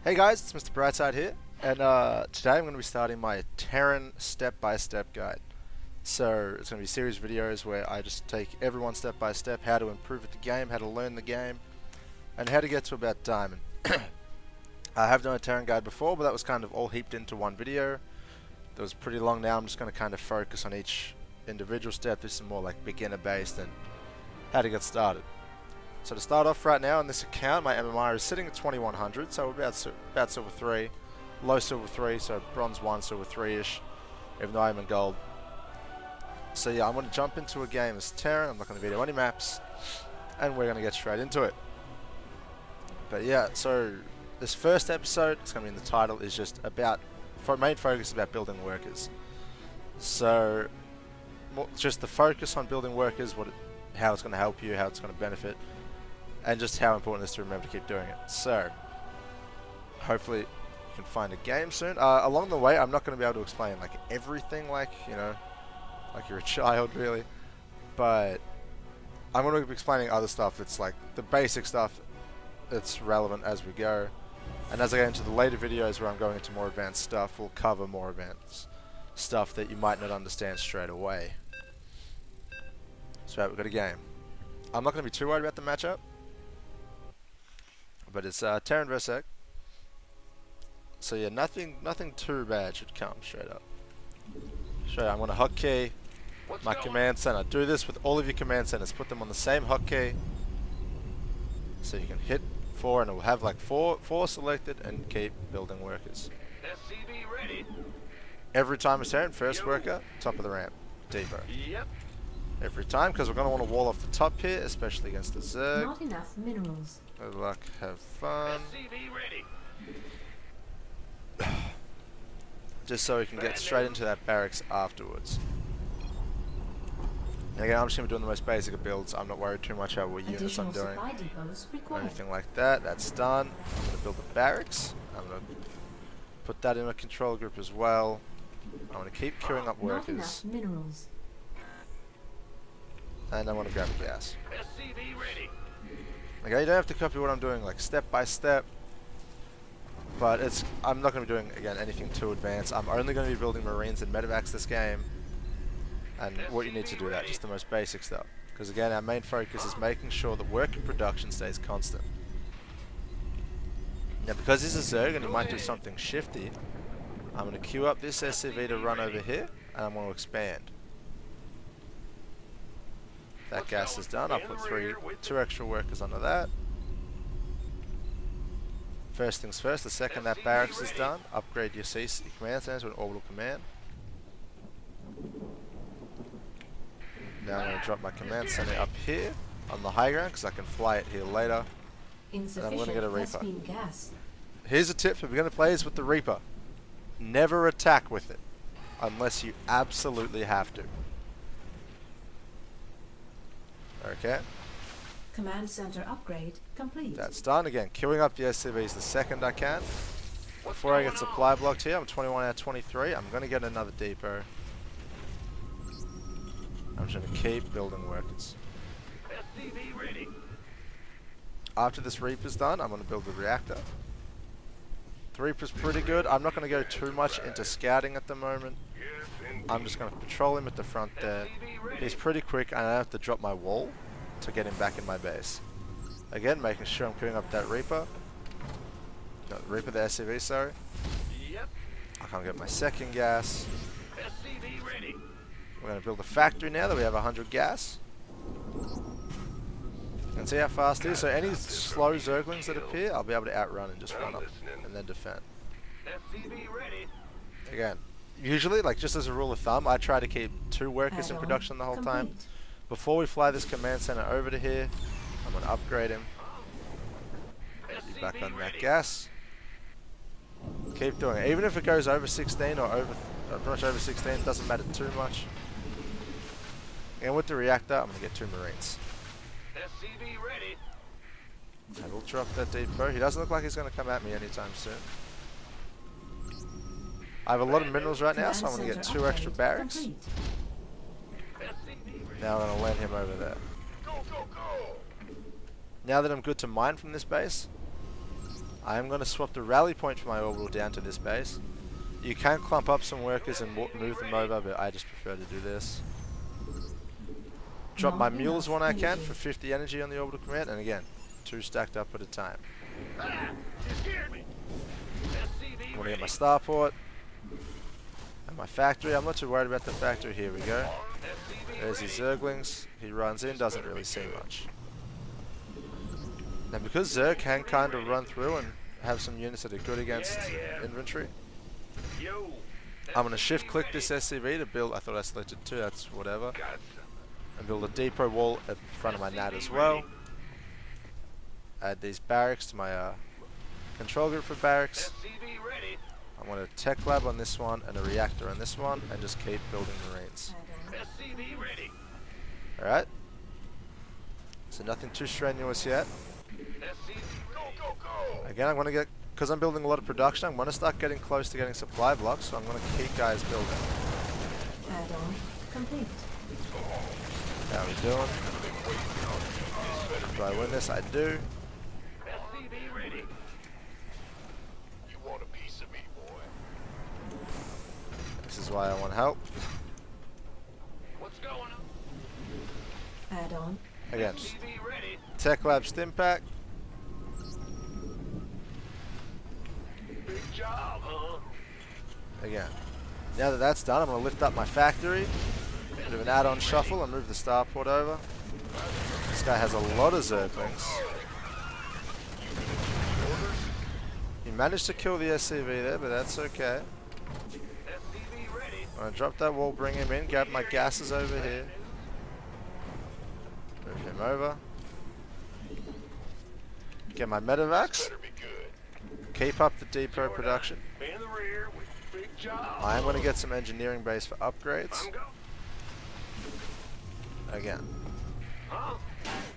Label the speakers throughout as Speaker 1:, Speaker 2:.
Speaker 1: Hey guys, it's Mr. Brightside here, and today I'm going to be starting my Terran step-by-step guide. So it's going to be a series of videos where I just take everyone step by step, how to improve at the game, how to learn the game, and how to get to about Diamond. I have done a Terran guide before, but that was kind of all heaped into one video. That was pretty long now. I'm just going to kind of focus on each individual step. This is more like beginner based and how to get started. So to start off right now on this account, my MMR is sitting at 2100, so we're about silver 3, low silver 3, so bronze 1, silver 3-ish, even though I'm in gold. So yeah, I'm going to jump into a game as Terran. I'm not going to video any maps, and we're going to get straight into it. But yeah, so this first episode, it's going to be in the title, is just about, main focus is about building workers. So just the focus on building workers, how it's going to help you, how it's going to benefit, and just how important it is to remember to keep doing it. So, hopefully you can find a game soon. Along the way, I'm not going to be able to explain like everything, like, you know, like you're a child really, but I'm going to be explaining other stuff that's like the basic stuff that's relevant as we go. And as I get into the later videos where I'm going into more advanced stuff, we'll cover more advanced stuff that you might not understand straight away. So we've got a game. I'm not going to be too worried about the matchup, but it's Terran vs Egg. So yeah, nothing too bad should come straight up. I'm going to hotkey my command center. Do this with all of your command centers. Put them on the same hotkey, so you can hit 4, and it will have like four selected, and keep building workers.
Speaker 2: SCV ready.
Speaker 1: Every time it's Terran, first worker, top of the ramp, depot.
Speaker 2: Yep.
Speaker 1: Every time, because we're going to want to wall off the top here, especially against the Zerg.
Speaker 3: Not enough minerals.
Speaker 1: Good luck, have fun.
Speaker 2: SCV ready.
Speaker 1: Just so we can get straight into that barracks afterwards. And again, I'm just going to be doing the most basic of builds. I'm not worried too much about what units I'm doing. Or anything like that. That's done. I'm going to build the barracks. I'm going to put that in a control group as well. I'm going to keep queuing up workers.
Speaker 3: Not enough minerals.
Speaker 1: And I want to grab a gas.
Speaker 2: SCV ready.
Speaker 1: Okay, you don't have to copy what I'm doing like step by step, but I'm not going to be doing, again, anything too advanced. I'm only going to be building Marines and medevacs this game, and what you need to do that, just the most basic stuff. Because again, our main focus is making sure that worker production stays constant. Now because this is Zerg and you might do something shifty, I'm going to queue up this SCV to run over here, and I'm going to expand. That gas is done. I'll put 2 extra workers onto that. First things first, the second that barracks is done, upgrade your CC command center to an orbital command. Now I'm going to drop my command center up here on the high ground because I can fly it here later. And I'm going to get a Reaper. Here's a tip for beginner players with the Reaper. Never attack with it unless you absolutely have to. Okay.
Speaker 3: Command center upgrade complete.
Speaker 1: That's done. Again, queuing up the SCVs the second I can. Before I get supply blocked here, I'm 21 out of 23. I'm going to get another depot. I'm just going to keep building workers.
Speaker 2: SCV ready.
Speaker 1: After this Reaper's done, I'm going to build the reactor. The Reaper's pretty good. I'm not going to go too much into scouting at the moment. I'm just going to patrol him at the front there. He's pretty quick, and I have to drop my wall to get him back in my base. Again, making sure I'm queuing up that Reaper. No, the Reaper, the SCV, sorry.
Speaker 2: Yep.
Speaker 1: I can't get my second gas.
Speaker 2: SCV ready.
Speaker 1: We're going to build a factory now that we have 100 gas. And see how fast it is. So any slow Zerglings that appear, I'll be able to outrun and just run up and then defend.
Speaker 2: SCV ready.
Speaker 1: Again, usually, like just as a rule of thumb, I try to keep 2 workers in production the whole time. Before we fly this command center over to here, I'm going to upgrade him. Be back on that gas. Keep doing it. Even if it goes over 16 or pretty much over 16, doesn't matter too much. And with the reactor, I'm going to get 2 Marines.
Speaker 2: SCV ready.
Speaker 1: I will drop that depot. He doesn't look like he's going to come at me anytime soon. I have a lot of minerals right now, so I'm going to get 2 extra barracks. Now I'm going to land him over there.
Speaker 2: Go, go, go.
Speaker 1: Now that I'm good to mine from this base, I am going to swap the rally point for my orbital down to this base. You can clump up some workers and move them over, but I just prefer to do this. Drop my mules when I can for 50 energy on the orbital command, and again, 2 stacked up at a time.
Speaker 2: Ah, you scared me. SCV
Speaker 1: I'm going to
Speaker 2: ready.
Speaker 1: get my starport and my factory. I'm not too worried about the factory. Here we go.
Speaker 2: SCV
Speaker 1: There's his Zerglings. He runs in, doesn't really see much. Now because Zerg can kind of run through and have some units that are good against infantry,
Speaker 2: Yo.
Speaker 1: I'm going to shift click this SCV to build, I thought I selected 2, that's whatever,
Speaker 2: Got
Speaker 1: and build a depot wall at the front of my NAT as well. Add these barracks to my control group for barracks.
Speaker 2: SCV ready.
Speaker 1: I want a tech lab on this one and a reactor on this one, and just keep building marines.
Speaker 2: SCV ready.
Speaker 1: Alright? So nothing too strenuous yet.
Speaker 2: SCV go, go, go.
Speaker 1: Again, I'm going to get, because I'm building a lot of production, I'm going to start getting close to getting supply blocks, so I'm going to keep guys building.
Speaker 3: Add-on complete.
Speaker 1: How we doing? Do I win this? I do.
Speaker 2: SCV ready.
Speaker 4: You want a piece of me, boy?
Speaker 1: This is why I want help.
Speaker 2: What's going on?
Speaker 3: Add-on.
Speaker 1: Again,
Speaker 2: SCV ready.
Speaker 1: Tech Lab Stim Pack.
Speaker 2: Big job, huh?
Speaker 1: Again. Now that that's done, I'm going to lift up my factory. Bit of an add-on shuffle and move the starport over. This guy has a lot of Zerglings. He managed to kill the SCV there, but that's okay.
Speaker 2: SCV ready.
Speaker 1: I'm going to drop that wall, bring him in, grab my gases over here. Move him over. Get my medevacs.
Speaker 4: Better be good.
Speaker 1: Keep up the depot production.
Speaker 2: In the rear with big job.
Speaker 1: I am going to get some engineering base for upgrades.
Speaker 2: I'm go.
Speaker 1: Again.
Speaker 2: Huh?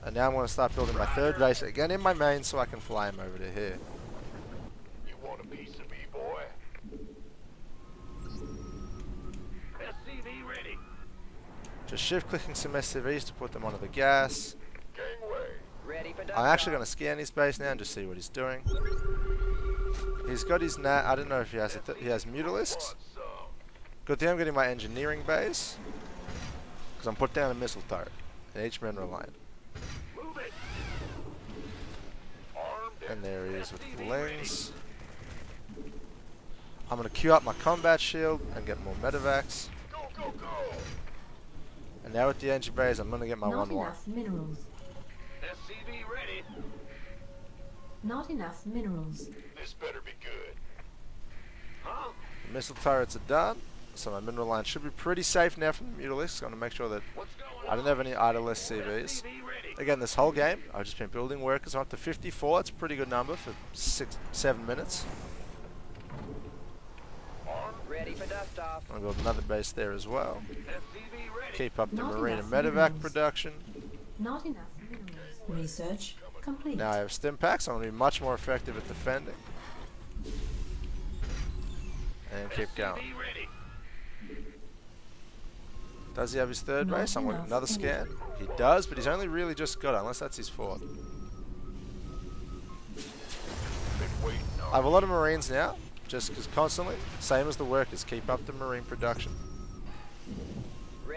Speaker 1: And now I'm going to start building my 3rd base again in my main so I can fly him over to here.
Speaker 4: You want a piece of me, boy?
Speaker 2: SCV ready.
Speaker 1: Just shift clicking some SCVs to put them onto the gas.
Speaker 4: Gangway.
Speaker 2: Ready for
Speaker 1: I'm actually going to scan his base now and just see what he's doing. He's got his NAT. I don't know if he has he has mutalisks. Good thing I'm getting my engineering base, because I'm put down a missile turret in each mineral line.
Speaker 2: Move it.
Speaker 4: Armed
Speaker 1: And there he is with the lings. I'm going to queue up my combat shield and get more medevacs.
Speaker 4: go, go, go.
Speaker 1: And now with the engine base, I'm going to get my
Speaker 3: Not
Speaker 1: 1-1.
Speaker 3: enough minerals.
Speaker 2: SCV ready.
Speaker 3: Not enough minerals.
Speaker 4: This better be good.
Speaker 2: Huh?
Speaker 1: The missile turrets are done, so my mineral line should be pretty safe now from the mutalisks. I'm going to make sure that
Speaker 2: What's going
Speaker 1: I don't have any idle SCVs.
Speaker 2: SCV ready.
Speaker 1: Again, this whole game, I've just been building workers. I'm up to 54. It's a pretty good number for 7 minutes.
Speaker 4: Armed.
Speaker 2: Ready for dust off.
Speaker 1: I'm going to build another base there as well.
Speaker 2: SCV ready.
Speaker 1: Keep up the
Speaker 3: Not
Speaker 1: marine and
Speaker 3: enough
Speaker 1: medevac
Speaker 3: minerals.
Speaker 1: production.
Speaker 3: Not enough minerals. Research complete.
Speaker 1: Now I have stim packs, so I'm going to be much more effective at defending. And keep going.
Speaker 2: SCV ready.
Speaker 1: Does he have his 3rd
Speaker 3: Not
Speaker 1: base? I'm going
Speaker 3: enough
Speaker 1: another scan. He does, but he's only really just got it, unless that's his 4th.
Speaker 4: Been waiting
Speaker 1: I have a lot of marines now, just because constantly, same as the workers, keep up the marine production.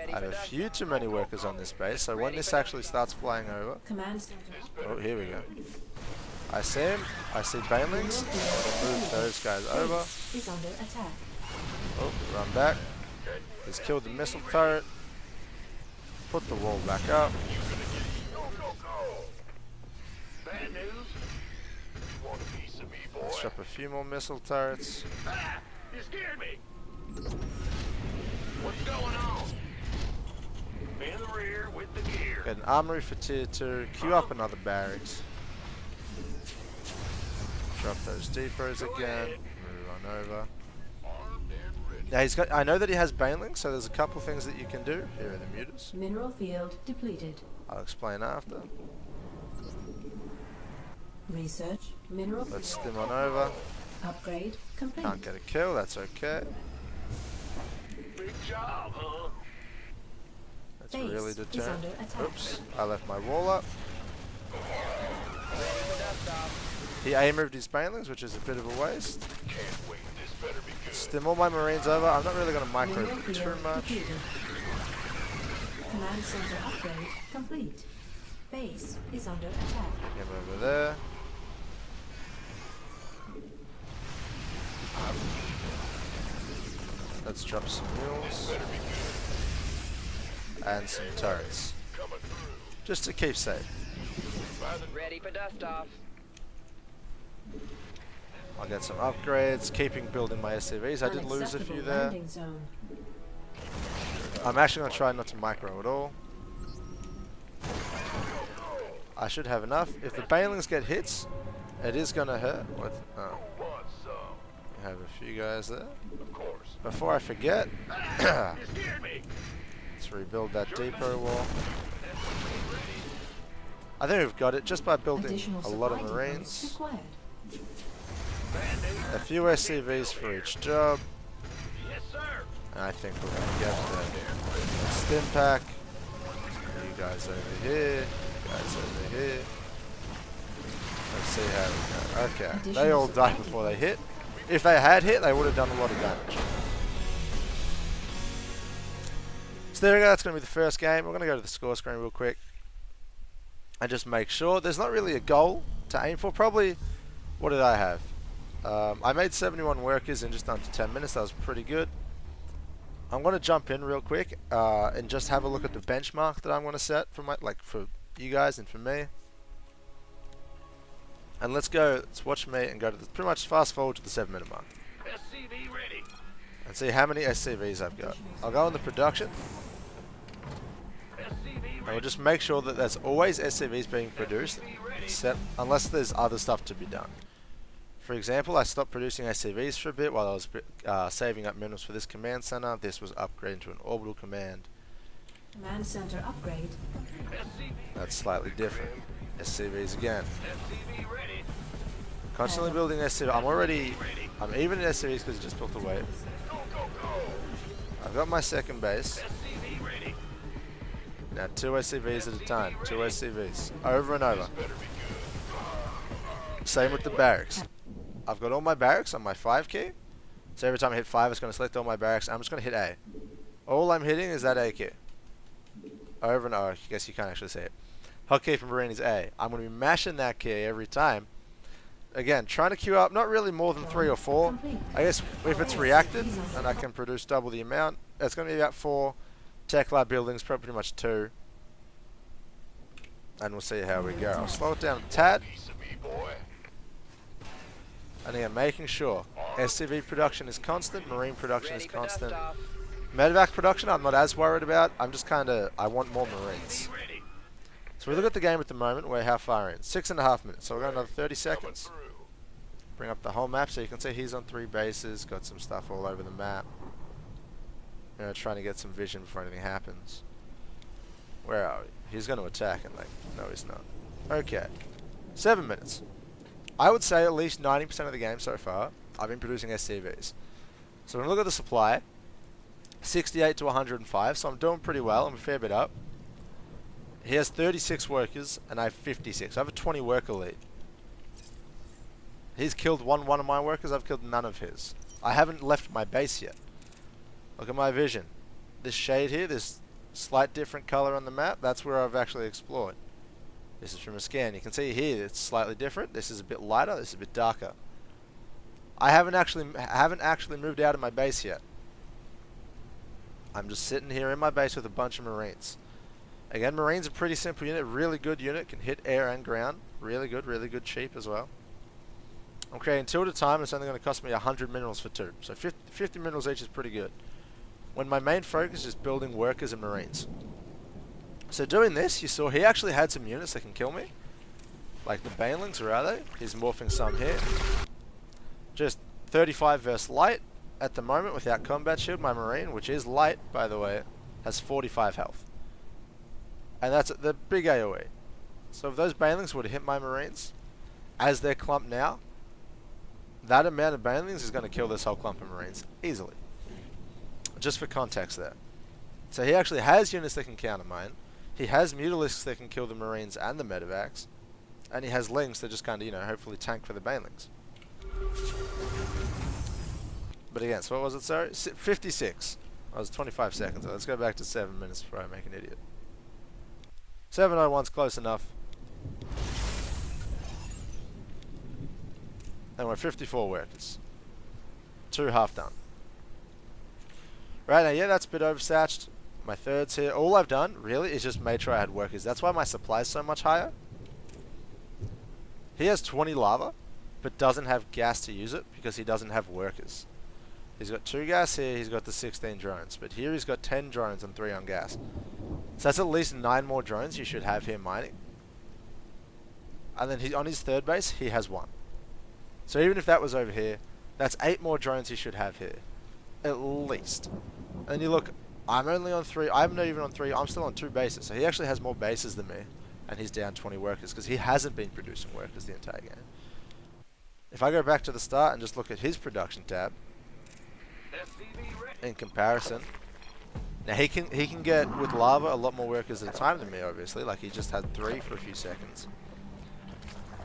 Speaker 1: I have a few too many workers on this base, so when this actually starts flying over,
Speaker 3: Command center.
Speaker 1: oh, here we go. I see him, I see banelings, I'm going to move those guys over.
Speaker 3: Base is under attack.
Speaker 1: Oh, run back. He's killed the missile turret. Put the wall back up.
Speaker 4: Go, go, go.
Speaker 2: Bad news.
Speaker 4: You want a piece of me, boy?
Speaker 1: Let's drop a few more missile turrets.
Speaker 2: Ah, you scared me. What's going on? In the rear with the gear.
Speaker 1: Get an armory for tier 2. Queue up another barracks. Drop those depots again. Move on over.
Speaker 4: Armed and ready.
Speaker 1: Now he's got. I know that he has banelings, so there's a couple things that you can do. Here are the muters.
Speaker 3: Mineral field depleted.
Speaker 1: I'll explain after.
Speaker 3: Research. Mineral
Speaker 1: Let's
Speaker 3: field.
Speaker 1: stim on over.
Speaker 3: Upgrade complete.
Speaker 1: Can't get a kill. That's okay.
Speaker 2: Big job, huh?
Speaker 1: That's
Speaker 3: Base
Speaker 1: really
Speaker 3: is
Speaker 1: deterrent.
Speaker 3: under attack.
Speaker 1: Oops, I left my wall up.
Speaker 2: Ready for dust off.
Speaker 1: He A moved his banelings, which is a bit of a waste.
Speaker 4: Can't wait. This better be good.
Speaker 1: Stim all my marines over. I'm not really going to micro
Speaker 3: Linear
Speaker 1: too
Speaker 3: field
Speaker 1: much.
Speaker 3: completed. Command center upgrade complete. Base is under attack.
Speaker 1: Him over there. Let's drop some mules. And some turrets.
Speaker 4: Coming through.
Speaker 1: Just to keep safe.
Speaker 5: Ready for dust off.
Speaker 1: I'll get some upgrades, keeping building my SCVs. I did lose a few
Speaker 3: Unacceptable
Speaker 1: there.
Speaker 3: landing zone.
Speaker 1: I'm actually going to try not to micro at all. I should have enough. If the banelings get hits, it is going to hurt. What? Oh,
Speaker 4: Want some?
Speaker 1: I have a few guys there.
Speaker 4: Of course.
Speaker 1: Before I forget,
Speaker 2: You scared me.
Speaker 1: let's rebuild that depot wall. I think we've got it just by building
Speaker 3: Additional
Speaker 1: a lot of
Speaker 3: supply
Speaker 1: marines.
Speaker 3: depots required.
Speaker 1: A few SCVs for each job.
Speaker 2: Yes, sir.
Speaker 1: And I think we're going to get there. Stim pack. You guys over here. You guys over here. Let's see how we go. Okay. They all died before they hit. If they had hit, they would have done a lot of damage. So there we go. That's going to be the first game. We're going to go to the score screen real quick. And just make sure. There's not really a goal to aim for. Probably, what did I have? I made 71 workers in just under 10 minutes. That was pretty good. I'm going to jump in real quick and just have a look at the benchmark that I'm going to set for for you guys and for me. And let's watch me and go to pretty much fast forward to the 7-minute mark
Speaker 2: SCV ready.
Speaker 1: and see how many SCVs I've got. I'll go on the production
Speaker 2: SCV
Speaker 1: and we'll
Speaker 2: ready.
Speaker 1: just make sure that there's always SCVs being produced, except unless there's other stuff to be done. For example, I stopped producing SCVs for a bit while I was saving up minerals for this command center. This was upgraded to an orbital command.
Speaker 3: Command center upgrade.
Speaker 2: SCV.
Speaker 1: That's slightly different. SCVs again.
Speaker 2: SCV ready.
Speaker 1: Constantly building SCVs. I'm even in SCVs because I just built a wave.
Speaker 2: Go, go, go.
Speaker 1: I've got my second base.
Speaker 2: SCV ready.
Speaker 1: Now 2 SCVs at a time. 2 SCVs. Over and over. Same with the barracks. I've got all my barracks on my 5 key. So every time I hit 5, it's going to select all my barracks. I'm just going to hit A. All I'm hitting is that A key. Over and over. I guess you can't actually see it. Hotkey for Marine is A. I'm going to be mashing that key every time. Again, trying to queue up not really more than 3 or 4. I guess if it's reacted and I can produce double the amount, it's going to be about 4. Tech lab buildings, pretty much 2. And we'll see how we go. I'll slow it down a tad.
Speaker 4: Piece of me, boy.
Speaker 1: And again, making sure SCV production is constant, Marine production is
Speaker 5: Ready for dust
Speaker 1: constant.
Speaker 5: off.
Speaker 1: Medevac production I'm not as worried about. I'm just I want more Marines.
Speaker 2: Ready.
Speaker 1: So we look at the game at the moment. We're how far in? 6.5 minutes. So we've got another 30
Speaker 4: Coming
Speaker 1: seconds.
Speaker 4: through.
Speaker 1: Bring up the whole map so you can see he's on 3 bases. Got some stuff all over the map. You know, trying to get some vision before anything happens. Where are we? He's going to attack and no he's not. Okay. 7 minutes. I would say at least 90% of the game so far, I've been producing SCVs. So when we look at the supply, 68 to 105, so I'm doing pretty well. I'm a fair bit up. He has 36 workers, and I have 56. I have a 20 worker lead. He's killed one of my workers, I've killed none of his. I haven't left my base yet. Look at my vision. This shade here, this slight different color on the map, that's where I've actually explored. This is from a scan. You can see here it's slightly different. This is a bit lighter, this is a bit darker. I haven't actually moved out of my base yet. I'm just sitting here in my base with a bunch of Marines. Again, Marines are a pretty simple unit, really good unit, can hit air and ground. Really good, cheap as well. I'm creating 2 at a time, and it's only going to cost me 100 minerals for 2. So 50 minerals each is pretty good. When my main focus is building workers and Marines. So doing this, you saw he actually had some units that can kill me. Like the Banelings, where are they? He's morphing some here. Just 35 versus light. At the moment, without combat shield, my Marine, which is light, by the way, has 45 health. And that's the big AoE. So if those Banelings were to hit my Marines, as they're clumped now, that amount of Banelings is going to kill this whole clump of Marines, easily. Just for context there. So he actually has units that can counter mine. He has Mutalisks that can kill the Marines and the Medevacs. And he has lings to just kind of, you know, hopefully tank for the banelings. But again, so what was it, sorry? 56. I was 25 seconds. Let's go back to 7 minutes before I make an idiot. 7:01's close enough. And we're 54 workers. 2 half done. Right now, yeah, that's a bit oversatched. My third's here. All I've done, really, is just made sure I had workers. That's why my supply is so much higher. He has 20 lava, but doesn't have gas to use it because he doesn't have workers. He's got 2 gas here, he's got the 16 drones. But here he's got 10 drones and 3 on gas. So that's at least 9 more drones you should have here mining. And then on his third base, he has 1. So even if that was over here, that's 8 more drones he should have here. At least. And you look, I'm only on 3, I'm not even on 3, I'm still on 2 bases. So he actually has more bases than me. And he's down 20 workers because he hasn't been producing workers the entire game. If I go back to the start and just look at his production tab, in comparison, now he can get with lava a lot more workers at a time than me, obviously. Like he just had 3 for a few seconds.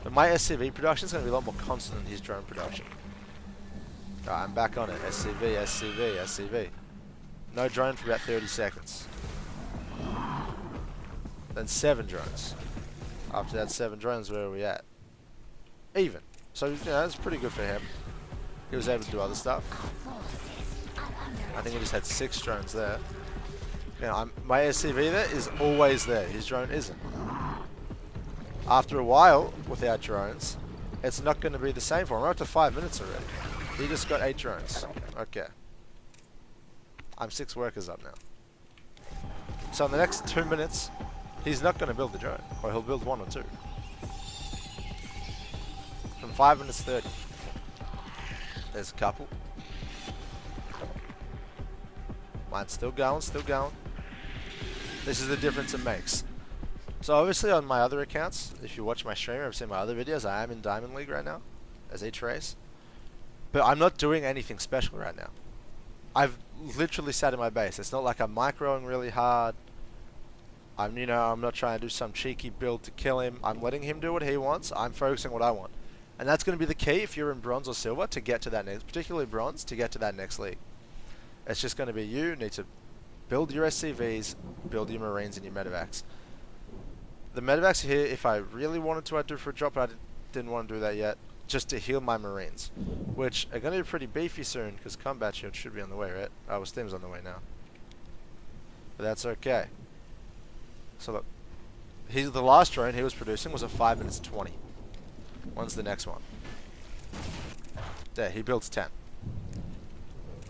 Speaker 1: But my SCV production is going to be a lot more constant than his drone production. Alright, I'm back on it. SCV, SCV, SCV. No drone for about 30 seconds. Then 7 drones. After that 7 drones, where are we at? Even. So, you know, that's pretty good for him. He was able to do other stuff. I think he just had 6 drones there. Now, my SCV there is always there. His drone isn't. After a while, without drones, it's not going to be the same for him. We're up to 5 minutes already. He just got 8 drones. Okay. I'm 6 workers up now. So in the next 2 minutes, he's not going to build the drone. Or he'll build 1 or 2. From 5 minutes 30. There's a couple. Mine's still going, still going. This is the difference it makes. So obviously on my other accounts, if you watch my stream or have seen my other videos, I am in Diamond League right now, as each race. But I'm not doing anything special right now. I've literally sat in my base. It's not like I'm microing really hard. I'm not trying to do some cheeky build to kill him. I'm letting him do what he wants. I'm focusing what I want. And that's going to be the key if you're in bronze or silver to get to that next, particularly bronze, to get to that next league. It's just going to be you need to build your SCVs, build your marines and your medevacs. The medevacs here, if I really wanted to, I'd do for a drop, but I didn't want to do that yet, just to heal my marines, which are going to be pretty beefy soon, because combat shield should be on the way, right? Oh, Steam's on the way now. But that's okay. So look, the last drone he was producing was a 5 minutes 20. When's the next one? There, he builds 10.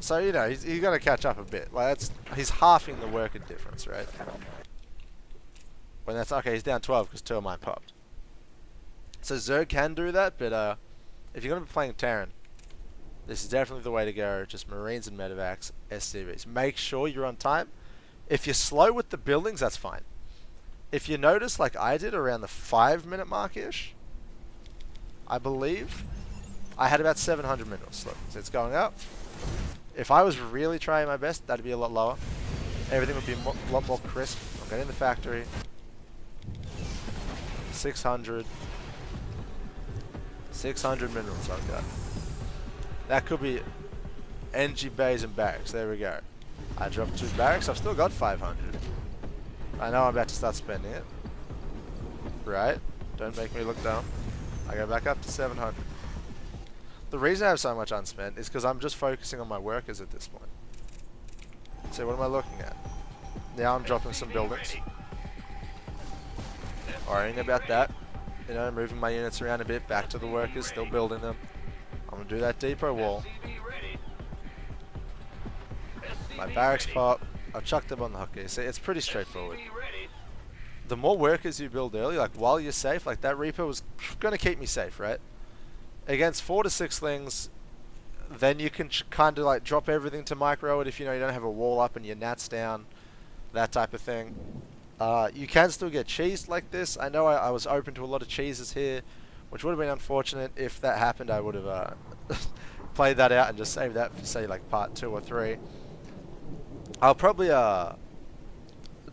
Speaker 1: So, you know, he's got to catch up a bit. Like, he's halving the worker difference, right? When that's, okay, he's down 12 because 2 of mine popped. So Zerg can do that, but if you're going to be playing Terran, this is definitely the way to go. Just Marines and Medevacs, SCVs. Make sure you're on time. If you're slow with the buildings, that's fine. If you notice, like I did, around the 5-minute mark-ish, I believe, I had about 700 minerals. Look, so it's going up. If I was really trying my best, that'd be a lot lower. Everything would be a lot more crisp. I'm getting the factory. 600 minerals I've got. That could be NG bays and barracks. There we go. I dropped 2 barracks. I've still got 500. I know I'm about to start spending it. Right? Don't make me look dumb. I go back up to 700. The reason I have so much unspent is because I'm just focusing on my workers at this point. So what am I looking at? Now I'm dropping some buildings. Worrying about that. You know, moving my units around a bit, back to the workers, still building them. I'm going to do that depot wall. My barracks pop. I've chucked them on the hockey. See, it's pretty straightforward. The more workers you build early, like while you're safe, like that Reaper was going to keep me safe, right? Against 4 to 6 things, then you can kind of like drop everything to micro it if you know you don't have a wall up and your nats down, that type of thing. You can still get cheesed like this. I know I was open to a lot of cheeses here, which would have been unfortunate. If that happened, I would have played that out and just saved that for say like part 2 or 3. I'll probably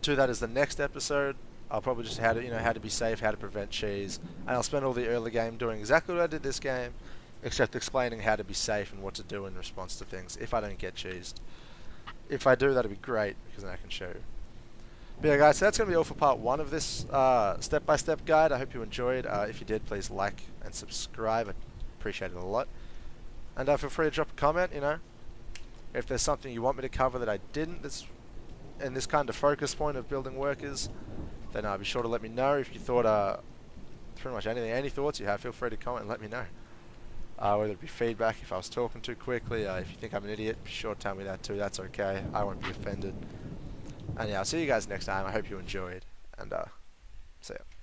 Speaker 1: do that as the next episode. I'll probably just how to be safe, how to prevent cheese, and I'll spend all the early game doing exactly what I did this game, except explaining how to be safe and what to do in response to things if I don't get cheesed. If I do, that'd be great, because then I can show you. But yeah guys, so that's going to be all for part 1 of this step-by-step guide. I hope you enjoyed. If you did, please like and subscribe. I appreciate it a lot. And feel free to drop a comment, if there's something you want me to cover that I didn't that's in this kind of focus point of building workers, then be sure to let me know. If you thought pretty much anything, any thoughts you have, feel free to comment and let me know. Whether it be feedback if I was talking too quickly, if you think I'm an idiot, be sure to tell me that too. That's okay. I won't be offended. And yeah, I'll see you guys next time. I hope you enjoyed, and see ya.